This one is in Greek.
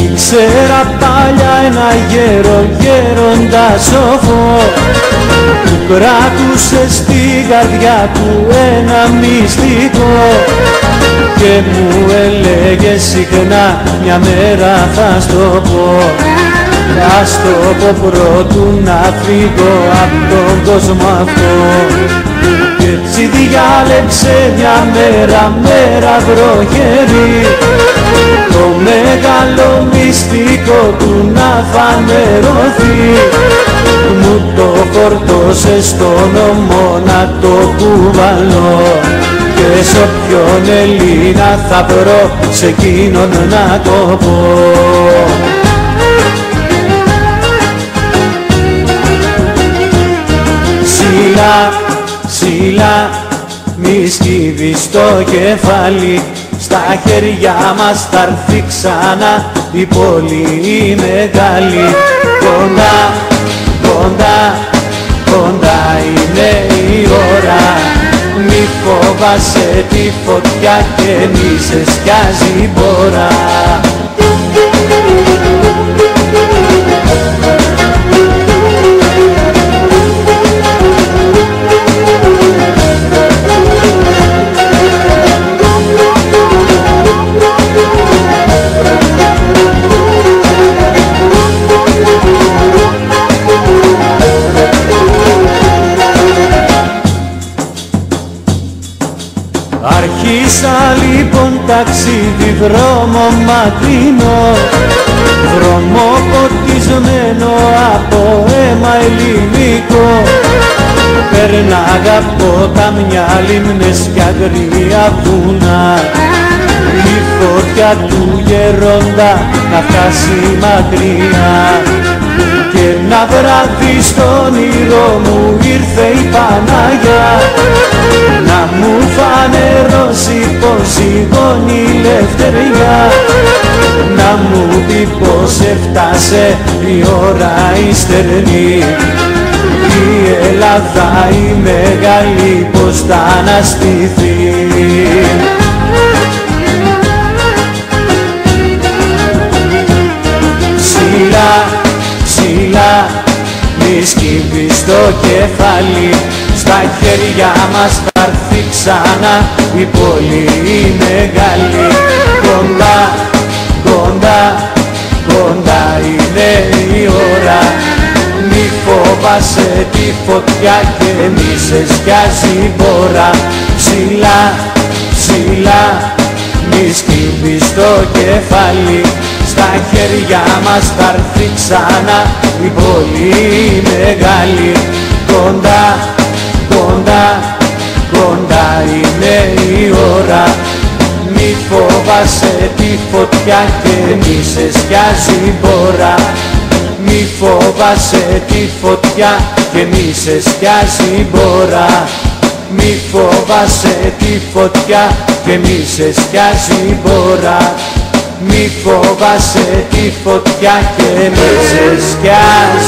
Ήξερα παλιά ένα γέροντα σοφό που κράτουσε στην καρδιά του ένα μυστικό και μου έλεγε συχνά μια μέρα θα στο πω, θα στο πω πρώτου να φύγω απ' τον κόσμο αυτό. Κι έτσι διάλεξε μια μέρα βροχερή το μεγάλο μυστικό του να φανερωθεί. Μου το φορτώσε στον ώμο να το κουβαλώ και σ' όποιον Ελλήνα θα βρω σε εκείνον να το πω. Σιλά, μη σκύβεις το κεφάλι, στα χέρια μας θα έρθει ξανά η πόλη η μεγάλη. Κοντά είναι η ώρα, μη φοβάσαι τη φωτιά και μη σε σκιάζει η μπόρα. Άρχισα λοιπόν ταξίδι δρόμο μακρινό, δρόμο ποτισμένο από αίμα ελληνικό. Περνάγα ποτάμια, λίμνες κι αγρία βουνά, η φωτιά του γέροντα να φτάσει μακριά. Και ένα βράδυ στον όνειρο μου ήρθε η Παναγιά να μου φανερώσει πως ζυγώνει η ελευθερία, να μου πει πως έφτασε η ώρα η στερνή, η Ελλάδα η μεγάλη πως θα αναστηθεί. Ψηλά, μη σκύβεις το κεφάλι, στα χέρια μας θα έρθει ξανά η πόλη η μεγάλη. Κοντά είναι η ώρα, μη φοβάσαι τη φωτιά και μη σε σκιάζει η μπόρα. Ψηλά, μη σκύβεις το κεφάλι, στα χέρια μας θα έρθει ξανά η πόλη η μεγάλη. Κοντά είναι η ώρα, μη φοβάσαι τη φωτιά και μη σε σκιάζει η μπόρα. Μη φοβάσαι τη φωτιά και μη σε σκιάζει η μπόρα. Μη φοβάσαι τη φωτιά και μη σε σκιάζει η μπόρα. Μη φοβάσαι τη φωτιά και μη σε σκιάζει